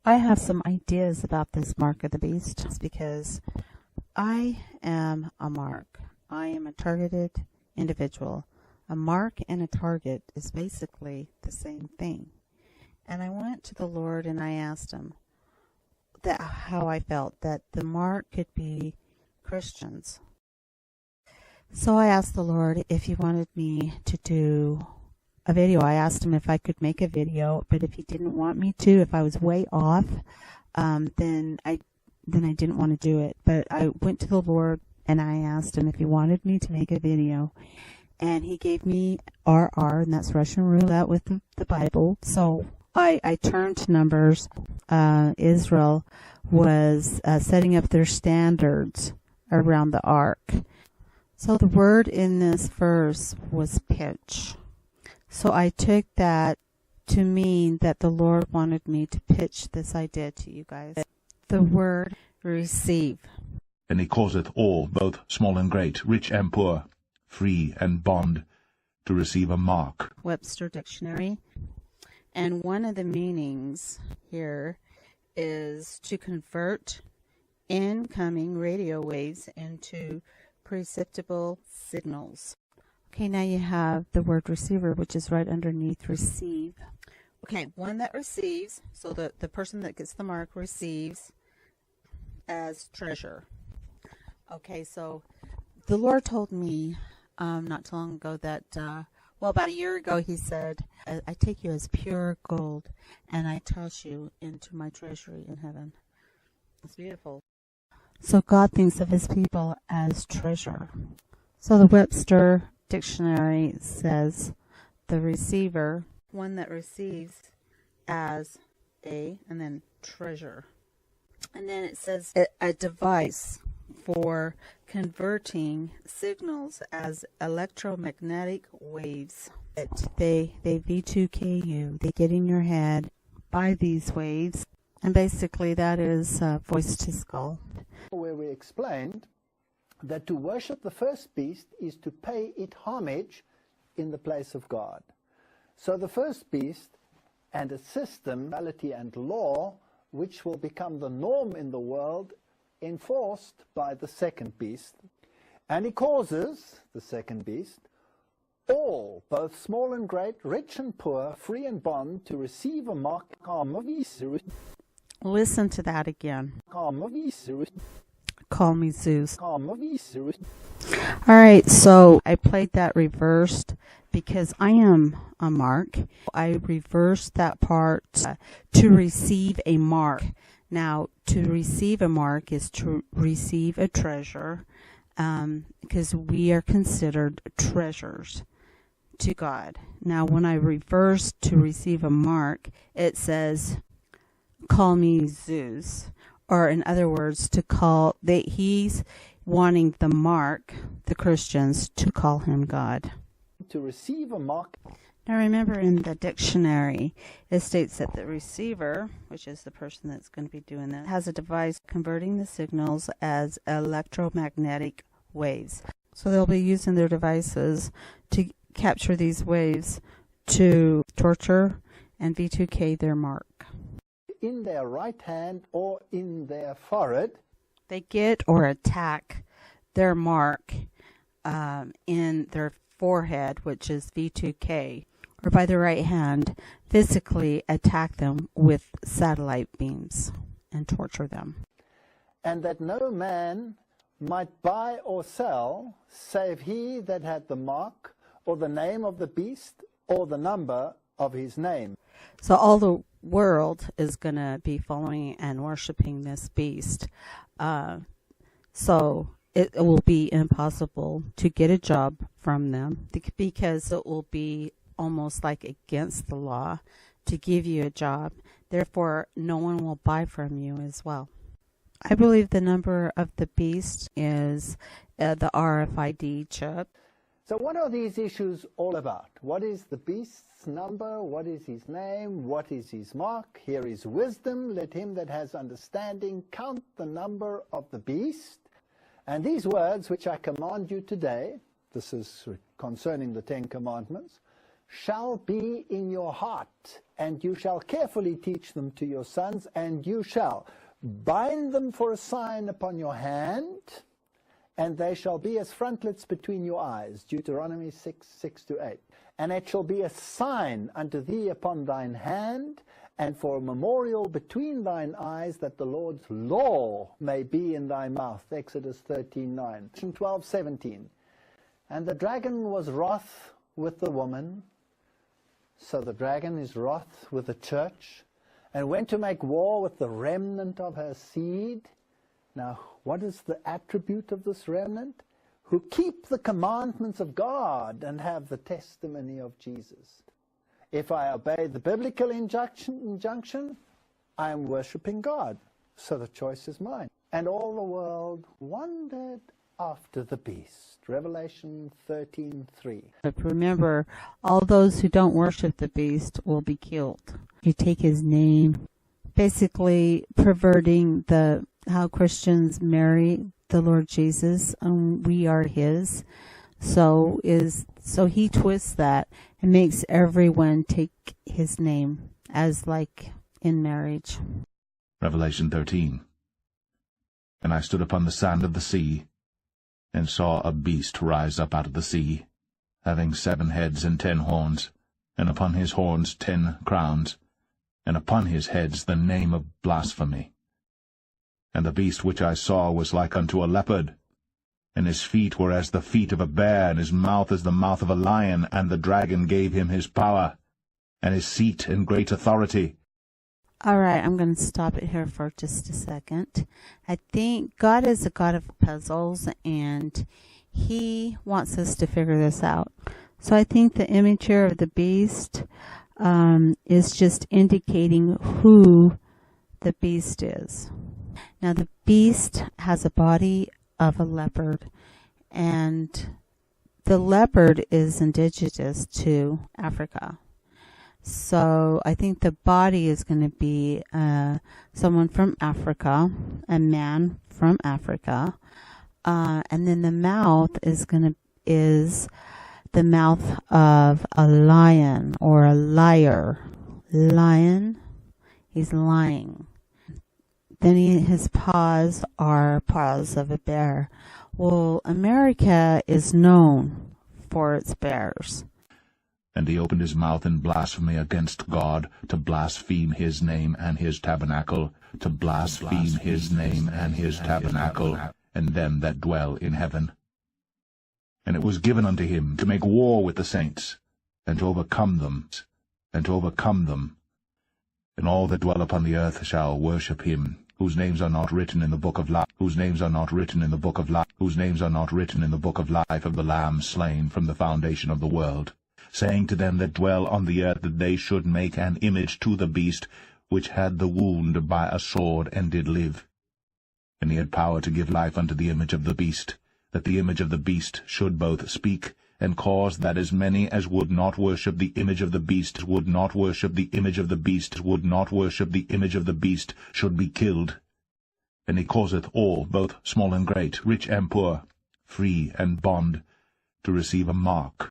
I have some ideas about this mark of the beast because I am a mark. I am a targeted individual. A mark and a target is basically the same thing. And I went to the Lord and I asked him how I felt that the mark could be Christians. So I asked the Lord if he wanted me to do a video. I asked him if I could make a video, but if he didn't want me to, if I was way off, then I didn't want to do it. But I went to the Lord and I asked him if he wanted me to make a video. And he gave me RR, and that's Russian roulette with the Bible. So I turned to Numbers. Israel was setting up their standards around the ark. So the word in this verse was pitch. So I took that to mean that the Lord wanted me to pitch this idea to you guys. The word receive. And he causeth all, both small and great, rich and poor, free and bond, to receive a mark. Webster Dictionary. And one of the meanings here is to convert incoming radio waves into perceptible signals. Okay, now you have the word receiver, which is right underneath receive. Okay, one that receives, so the person that gets the mark receives as treasure. Okay, so the Lord told me not too long ago that, about a year ago, he said, I take you as pure gold, and I toss you into my treasury in heaven. It's beautiful. So God thinks of his people as treasure. So the Webster Dictionary says the receiver, one that receives as and then treasure. And then it says a device for converting signals as electromagnetic waves. They V2K you. They get in your head by these waves. And basically that is voice to skull. Where we explained that to worship the first beast is to pay it homage in the place of God. So the first beast and a system, morality and law, which will become the norm in the world, enforced by the second beast. And he causes, the second beast, all, both small and great, rich and poor, free and bond, to receive a mark. Listen to that again. Call me Zeus. All right, so I played that reversed because I am a mark. I reversed that part to receive a mark. Now, to receive a mark is to receive a treasure because we are considered treasures to God. Now, when I reverse to receive a mark, it says, call me Zeus. Or in other words, he's wanting the mark, the Christians, to call him God. To receive a mark. Now remember, in the dictionary, it states that the receiver, which is the person that's going to be doing that, has a device converting the signals as electromagnetic waves. So they'll be using their devices to capture these waves to torture and V2K their mark. In their right hand or in their forehead. They get or attack their mark in their forehead, which is V2K, or by the right hand, physically attack them with satellite beams and torture them. And that no man might buy or sell, save he that had the mark, or the name of the beast, or the number of his name. So all the world is going to be following and worshiping this beast. So it will be impossible to get a job from them because it will be almost like against the law to give you a job. Therefore, no one will buy from you as well. I believe the number of the beast is the RFID chip. So what are these issues all about? What is the beast's number? What is his name? What is his mark? Here is wisdom. Let him that has understanding count the number of the beast. And these words which I command you today, this is concerning the 10 Commandments, shall be in your heart, and you shall carefully teach them to your sons, and you shall bind them for a sign upon your hand, and they shall be as frontlets between your eyes. Deuteronomy 6:6-8. And it shall be a sign unto thee upon thine hand, and for a memorial between thine eyes, that the Lord's law may be in thy mouth. Exodus 13:9. 12:17. And the dragon was wroth with the woman. So the dragon is wroth with the church, and went to make war with the remnant of her seed. Now, what is the attribute of this remnant? Who keep the commandments of God and have the testimony of Jesus. If I obey the biblical injunction, I am worshiping God. So the choice is mine. And all the world wondered after the beast. Revelation 13:3. But remember, all those who don't worship the beast will be killed. You take his name, basically perverting how Christians marry the Lord Jesus, and we are his. So he twists that and makes everyone take his name, as like in marriage. Revelation 13. And I stood upon the sand of the sea, and saw a beast rise up out of the sea, having 7 heads and 10 horns, and upon his horns 10 crowns, and upon his heads the name of blasphemy. And the beast which I saw was like unto a leopard, and his feet were as the feet of a bear, and his mouth as the mouth of a lion. And the dragon gave him his power, and his seat and great authority. All right, I'm going to stop it here for just a second. I think God is a God of puzzles, and he wants us to figure this out. So I think the image here of the beast is just indicating who the beast is. Now, the beast has a body of a leopard, and the leopard is indigenous to Africa. So I think the body is going to be someone from Africa, a man from Africa, and then the mouth is the mouth of a lion or a liar. Lion, he's lying. Then his paws are paws of a bear. Well, America is known for its bears. And he opened his mouth in blasphemy against God, to blaspheme his name and his tabernacle, to blaspheme his name and his tabernacle, and them that dwell in heaven. And it was given unto him to make war with the saints, and to overcome them, and all that dwell upon the earth shall worship him, whose names are not written in the book of life, whose names are not written in the book of life, whose names are not written in the book of life of the Lamb slain from the foundation of the world, saying to them that dwell on the earth that they should make an image to the beast, which had the wound by a sword, and did live. And he had power to give life unto the image of the beast, that the image of the beast should both speak, and cause that as many as would not worship the image of the beast would not worship the image of the beast would not worship the image of the beast should be killed. And he causeth all, both small and great, rich and poor, free and bond, to receive a mark